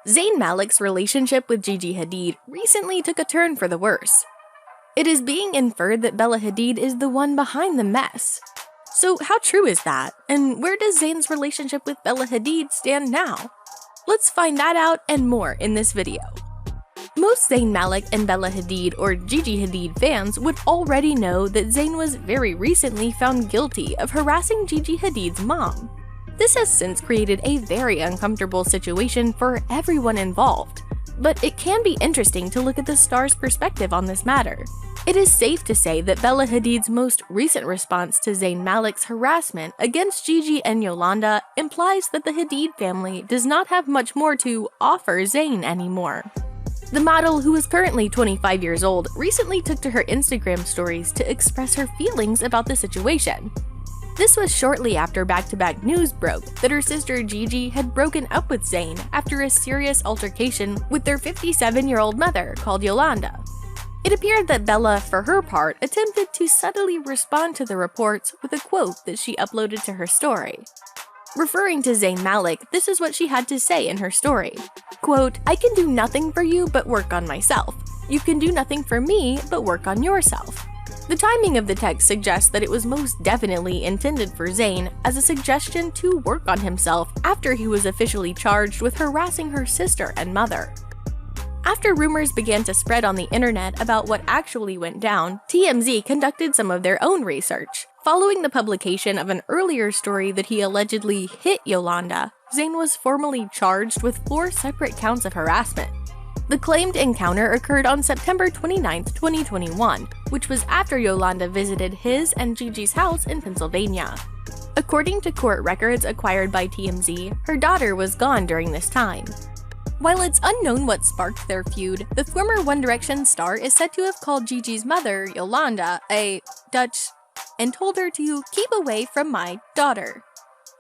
Zayn Malik's relationship with Gigi Hadid recently took a turn for the worse. It is being inferred that Bella Hadid is the one behind the mess. So how true is that, and where does Zayn's relationship with Bella Hadid stand now? Let's find that out and more in this video. Most Zayn Malik and Bella Hadid or Gigi Hadid fans would already know that Zayn was very recently found guilty of harassing Gigi Hadid's mom. This has since created a very uncomfortable situation for everyone involved, but it can be interesting to look at the star's perspective on this matter. It is safe to say that Bella Hadid's most recent response to Zayn Malik's harassment against Gigi and Yolanda implies that the Hadid family does not have much more to offer Zayn anymore. The model, who is currently 25 years old, recently took to her Instagram stories to express her feelings about the situation. This was shortly after back-to-back news broke that her sister Gigi had broken up with Zayn after a serious altercation with their 57-year-old mother called Yolanda. It appeared that Bella, for her part, attempted to subtly respond to the reports with a quote that she uploaded to her story. Referring to Zayn Malik, this is what she had to say in her story. Quote, "I can do nothing for you but work on myself. You can do nothing for me but work on yourself." The timing of the text suggests that it was most definitely intended for Zayn as a suggestion to work on himself after he was officially charged with harassing her sister and mother. After rumors began to spread on the internet about what actually went down, TMZ conducted some of their own research. Following the publication of an earlier story that he allegedly hit Yolanda, Zayn was formally charged with 4 separate counts of harassment. The claimed encounter occurred on September 29, 2021, which was after Yolanda visited his and Gigi's house in Pennsylvania. According to court records acquired by TMZ, her daughter was gone during this time. While it's unknown what sparked their feud, the former One Direction star is said to have called Gigi's mother, Yolanda, a Dutch, and told her to keep away from my daughter.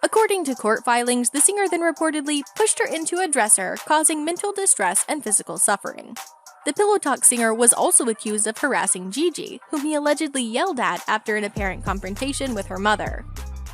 According to court filings, the singer then reportedly pushed her into a dresser, causing mental distress and physical suffering. The Pillow Talk singer was also accused of harassing Gigi, whom he allegedly yelled at after an apparent confrontation with her mother.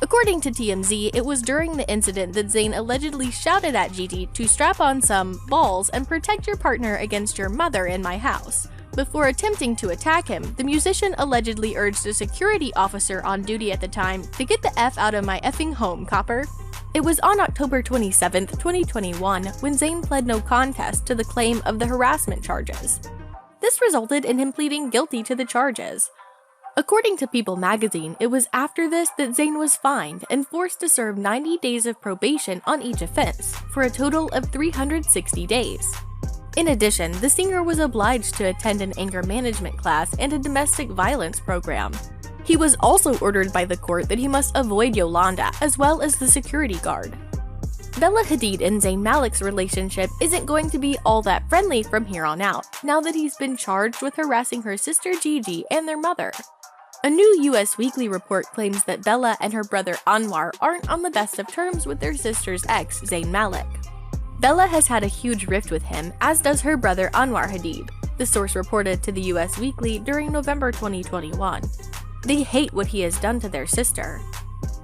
According to TMZ, it was during the incident that Zayn allegedly shouted at Gigi to strap on some balls and protect your partner against your mother in my house. Before attempting to attack him, the musician allegedly urged a security officer on duty at the time to get the F out of my effing home, copper. It was on October 27, 2021, when Zayn pled no contest to the claim of the harassment charges. This resulted in him pleading guilty to the charges. According to People magazine, it was after this that Zayn was fined and forced to serve 90 days of probation on each offense, for a total of 360 days. In addition, the singer was obliged to attend an anger management class and a domestic violence program. He was also ordered by the court that he must avoid Yolanda, as well as the security guard. Bella Hadid and Zayn Malik's relationship isn't going to be all that friendly from here on out, now that he's been charged with harassing her sister Gigi and their mother. A new US Weekly report claims that Bella and her brother Anwar aren't on the best of terms with their sister's ex, Zayn Malik. Bella has had a huge rift with him, as does her brother Anwar Hadid, the source reported to the US Weekly during November 2021. They hate what he has done to their sister.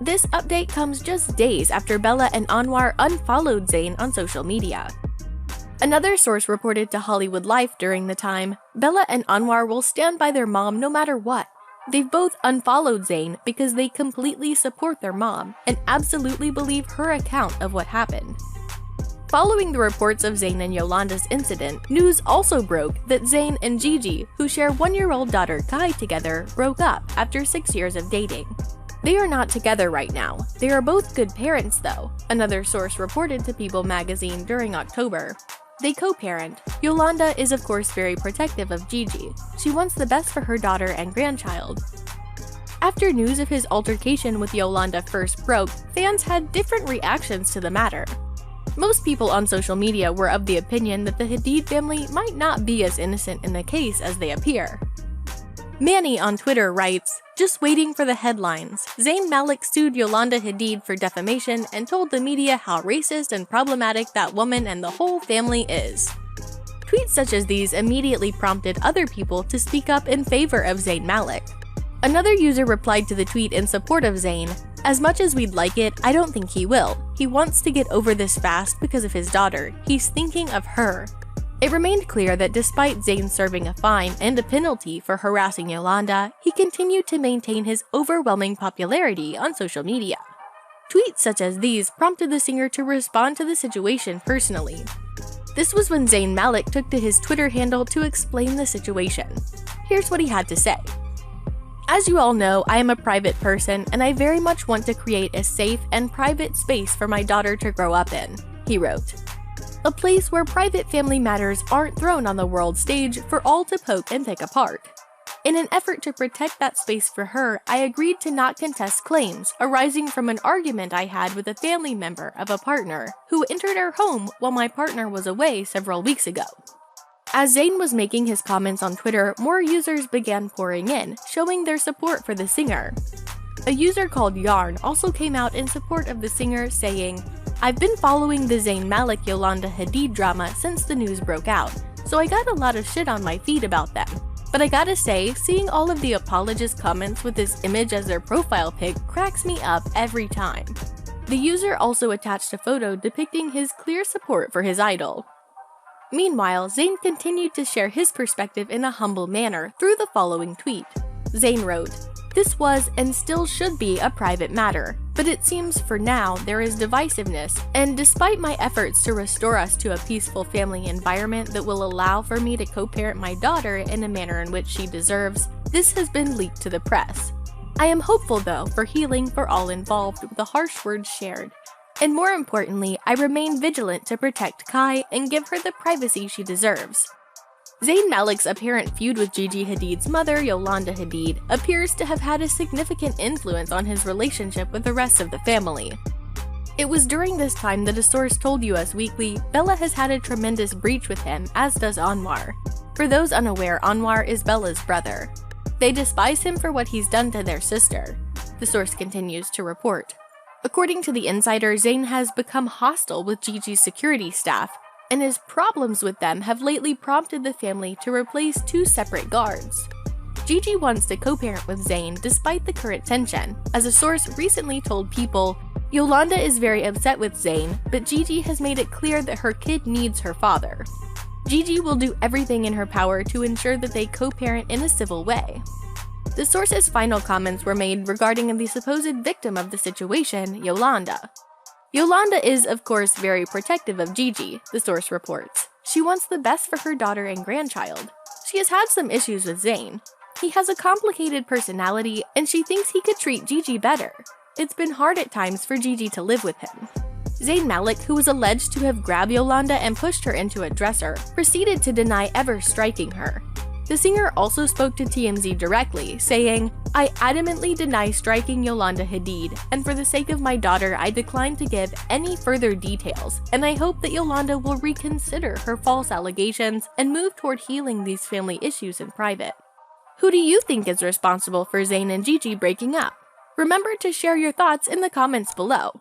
This update comes just days after Bella and Anwar unfollowed Zayn on social media. Another source reported to Hollywood Life during the time, Bella and Anwar will stand by their mom no matter what. They've both unfollowed Zayn because they completely support their mom and absolutely believe her account of what happened. Following the reports of Zayn and Yolanda's incident, news also broke that Zayn and Gigi, who share 1-year-old daughter Kai together, broke up after 6 years of dating. They are not together right now. They are both good parents though, another source reported to People magazine during October. They co-parent. Yolanda is of course very protective of Gigi. She wants the best for her daughter and grandchild. After news of his altercation with Yolanda first broke, fans had different reactions to the matter. Most people on social media were of the opinion that the Hadid family might not be as innocent in the case as they appear. Manny on Twitter writes, "Just waiting for the headlines. Zayn Malik sued Yolanda Hadid for defamation and told the media how racist and problematic that woman and the whole family is." Tweets such as these immediately prompted other people to speak up in favor of Zayn Malik. Another user replied to the tweet in support of Zayn, As much as we'd like it, I don't think he will. He wants to get over this fast because of his daughter. He's thinking of her. It remained clear that despite Zayn serving a fine and a penalty for harassing Yolanda, he continued to maintain his overwhelming popularity on social media. Tweets such as these prompted the singer to respond to the situation personally. This was when Zayn Malik took to his Twitter handle to explain the situation. Here's what he had to say. "As you all know, I am a private person and I very much want to create a safe and private space for my daughter to grow up in," he wrote. "A place where private family matters aren't thrown on the world stage for all to poke and pick apart. In an effort to protect that space for her, I agreed to not contest claims arising from an argument I had with a family member of a partner who entered our home while my partner was away several weeks ago." As Zayn was making his comments on Twitter, more users began pouring in, showing their support for the singer. A user called Yarn also came out in support of the singer, saying, "I've been following the Zayn Malik-Yolanda Hadid drama since the news broke out, so I got a lot of shit on my feed about them. But I gotta say, seeing all of the apologist comments with this image as their profile pic cracks me up every time." The user also attached a photo depicting his clear support for his idol. Meanwhile, Zayn continued to share his perspective in a humble manner through the following tweet. Zayn wrote, "This was and still should be a private matter, but it seems for now there is divisiveness, and despite my efforts to restore us to a peaceful family environment that will allow for me to co-parent my daughter in a manner in which she deserves, this has been leaked to the press. I am hopeful though for healing for all involved with the harsh words shared. And more importantly, I remain vigilant to protect Kai and give her the privacy she deserves." Zayn Malik's apparent feud with Gigi Hadid's mother, Yolanda Hadid, appears to have had a significant influence on his relationship with the rest of the family. It was during this time that a source told US Weekly, Bella has had a tremendous breach with him, as does Anwar. For those unaware, Anwar is Bella's brother. They despise him for what he's done to their sister, the source continues to report. According to the insider, Zayn has become hostile with Gigi's security staff, and his problems with them have lately prompted the family to replace 2 separate guards. Gigi wants to co-parent with Zayn despite the current tension, as a source recently told People, "Yolanda is very upset with Zayn, but Gigi has made it clear that her kid needs her father. Gigi will do everything in her power to ensure that they co-parent in a civil way." The source's final comments were made regarding the supposed victim of the situation, Yolanda. Yolanda is, of course, very protective of Gigi, the source reports. She wants the best for her daughter and grandchild. She has had some issues with Zayn. He has a complicated personality, and she thinks he could treat Gigi better. It's been hard at times for Gigi to live with him. Zayn Malik, who was alleged to have grabbed Yolanda and pushed her into a dresser, proceeded to deny ever striking her. The singer also spoke to TMZ directly, saying, "I adamantly deny striking Yolanda Hadid, and for the sake of my daughter, I decline to give any further details, and I hope that Yolanda will reconsider her false allegations and move toward healing these family issues in private." Who do you think is responsible for Zayn and Gigi breaking up? Remember to share your thoughts in the comments below.